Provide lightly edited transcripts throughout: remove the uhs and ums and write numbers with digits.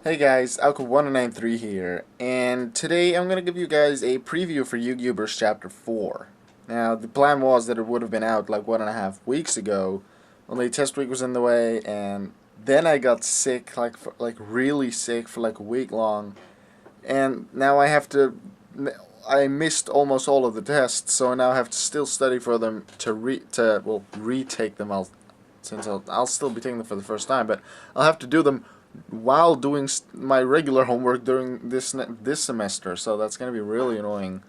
Hey guys, Alka1993 here, and today I'm going to give you guys a preview for Yu-Gi-Oh! Burst Chapter 4. Now, the plan was that it would have been out like 1.5 weeks ago, only test week was in the way, and then I got sick, like really sick for like a week long, and now I missed almost all of the tests, so I now have to still study for them to retake them. I'll still be taking them for the first time, but I'll have to do them while doing my regular homework during this semester, so that's gonna be really annoying.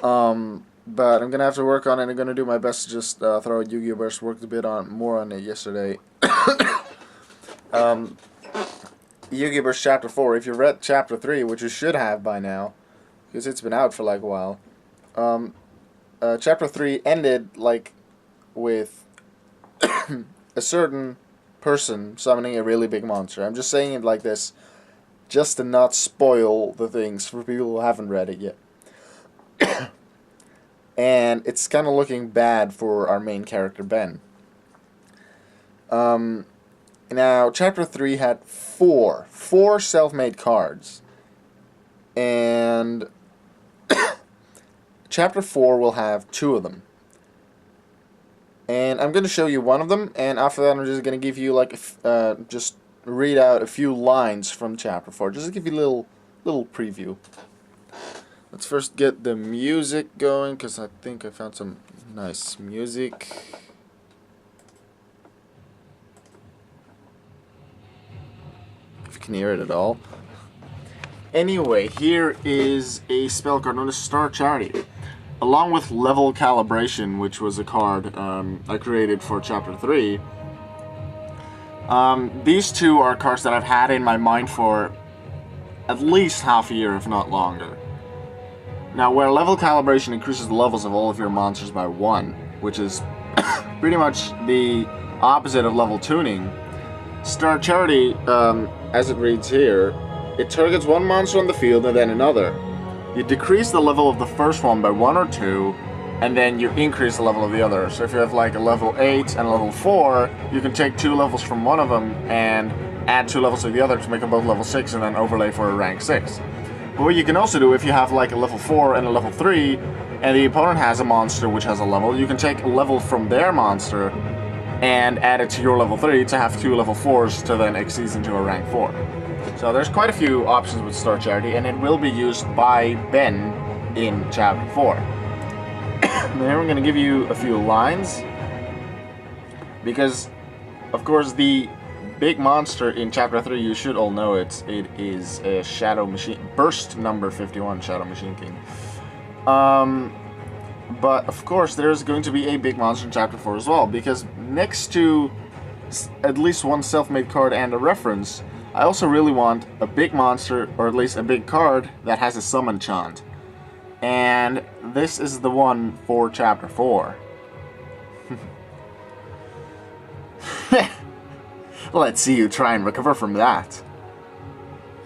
But I'm gonna have to work on it. I'm gonna do my best to just throw out Yu-Gi-Oh! Burst. Worked a bit more on it yesterday. um, Yu-Gi-Oh! Burst Chapter 4. If you read Chapter 3, which you should have by now, because it's been out for like a while. Chapter 3 ended like with a certain person summoning a really big monster. I'm just saying it like this, just to not spoil the things for people who haven't read it yet. And it's kind of looking bad for our main character, Ben. Now, Chapter 3 had four self-made cards. And Chapter 4 will have 2 of them. And I'm going to show you one of them, and after that I'm just going to give you like just read out a few lines from Chapter 4, just to give you a little preview. Let's first get the music going, because I think I found some nice music. If you can hear it at all. Anyway, here is a spell card known as Star Charity. Along with Level Calibration, which was a card I created for Chapter 3, these two are cards that I've had in my mind for at least half a year, if not longer. Now, where Level Calibration increases the levels of all of your monsters by 1, which is pretty much the opposite of level tuning, Star Charity, as it reads here, it targets one monster on the field and then another. You decrease the level of the first one by 1 or 2, and then you increase the level of the other. So if you have like a level 8 and a level 4, you can take 2 levels from one of them and add 2 levels to the other to make them both level 6 and then overlay for a rank 6. But what you can also do, if you have like a level 4 and a level 3, and the opponent has a monster which has a level, you can take a level from their monster and add it to your level 3 to have 2 level 4s to then exceed into a rank 4. So there's quite a few options with Star Charity, and it will be used by Ben in Chapter 4. Now I'm going to give you a few lines, because, of course, the big monster in Chapter 3, you should all know it. It is a Shadow Machine, Burst number 51, Shadow Machine King. But, of course, there's going to be a big monster in Chapter 4 as well, because next to at least one self-made card and a reference, I also really want a big monster, or at least a big card, that has a summon chant. And this is the one for Chapter 4. Let's see you try and recover from that.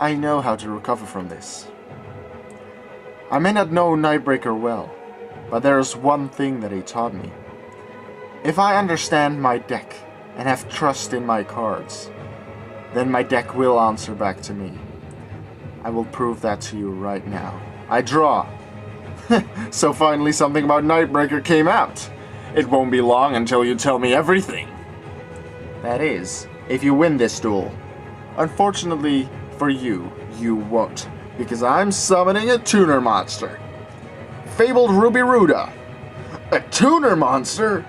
I know how to recover from this. I may not know Nightbreaker well, but there is one thing that he taught me. If I understand my deck and have trust in my cards, then my deck will answer back to me. I will prove that to you right now. I draw. So finally something about Nightbreaker came out. It won't be long until you tell me everything. That is, if you win this duel. Unfortunately for you, you won't, because I'm summoning a tuner monster. Fabled Ruby Ruda. A tuner monster?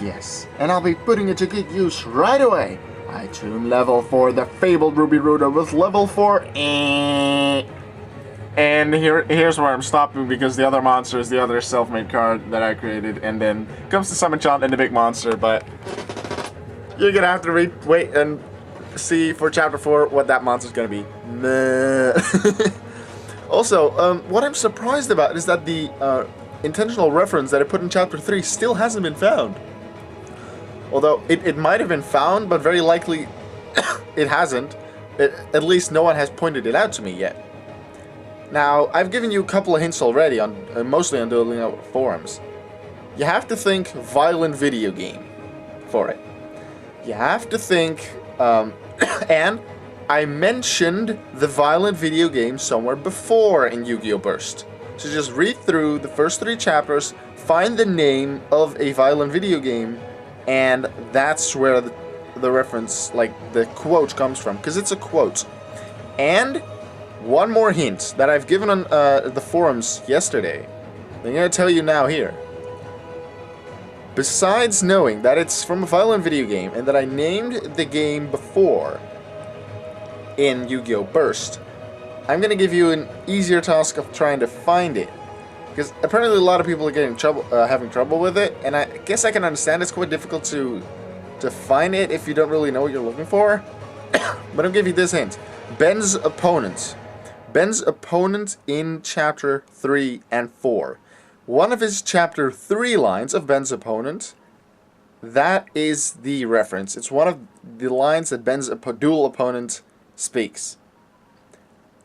Yes, and I'll be putting it to good use right away. I tune level 4 the Fabled Ruby Ruda with level 4 and here's where I'm stopping, because the other monster is the other self-made card that I created, and then comes the summon chant and the big monster, but you're gonna have to wait and see for Chapter 4 what that monster's gonna be. Also, what I'm surprised about is that the intentional reference that I put in Chapter 3 still hasn't been found. Although it might have been found, but very likely it hasn't. At least no one has pointed it out to me yet. Now, I've given you a couple of hints already, mostly on Dueling Out forums. You have to think violent video game for it. You have to think, and I mentioned the violent video game somewhere before in Yu-Gi-Oh! Burst. So just read through the first 3 chapters, find the name of a violent video game, and that's where the reference, like the quote, comes from, because it's a quote. And one more hint that I've given on the forums yesterday, I'm going to tell you now here. Besides knowing that it's from a violent video game and that I named the game before in Yu-Gi-Oh! Burst, I'm going to give you an easier task of trying to find it. Because apparently a lot of people are having trouble with it, and I guess I can understand it's quite difficult to find it if you don't really know what you're looking for. But I'll give you this hint. Ben's opponent. Ben's opponent in Chapter 3 and 4. One of his Chapter 3 lines of Ben's opponent, that is the reference. It's one of the lines that Ben's dual opponent speaks.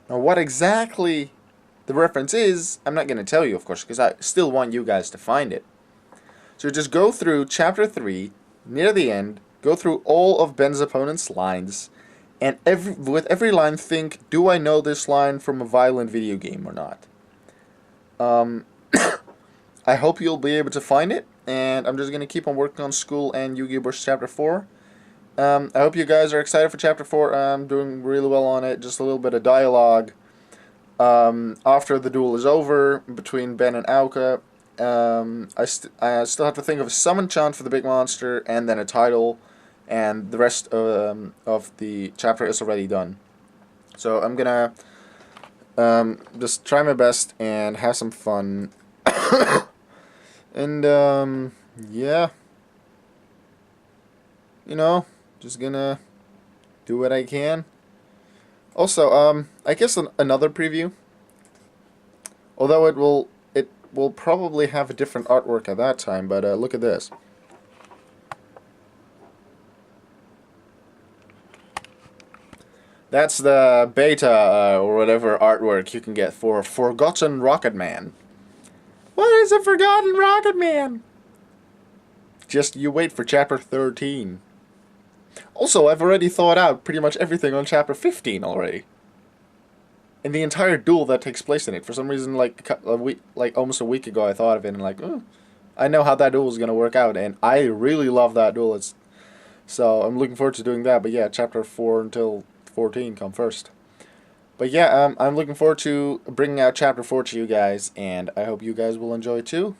Now what exactly the reference is, I'm not going to tell you, of course, because I still want you guys to find it. So just go through Chapter 3, near the end, go through all of Ben's opponent's lines, and with every line think, do I know this line from a violent video game or not? I hope you'll be able to find it, and I'm just going to keep on working on school and Yu-Gi-Oh! Burst Chapter 4. I hope you guys are excited for Chapter 4. I'm doing really well on it, just a little bit of dialogue. After the duel is over between Ben and Auka, I still have to think of a summon chant for the big monster, and then a title, and the rest of the chapter is already done. So I'm gonna just try my best and have some fun. And yeah, you know, just gonna do what I can. Also, I guess another preview. Although it will probably have a different artwork at that time, but look at this. That's the beta or whatever artwork you can get for Forgotten Rocket Man. What is a Forgotten Rocket Man? Just you wait for Chapter 13. Also, I've already thought out pretty much everything on Chapter 15 already. And the entire duel that takes place in it. For some reason, like almost a week ago, I thought of it and like, oh, I know how that duel is gonna work out, and I really love that duel. So I'm looking forward to doing that. But yeah, Chapter 4 until 14 come first. But yeah, I'm looking forward to bringing out Chapter 4 to you guys, and I hope you guys will enjoy it too.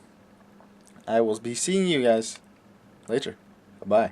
I will be seeing you guys later. Bye-bye.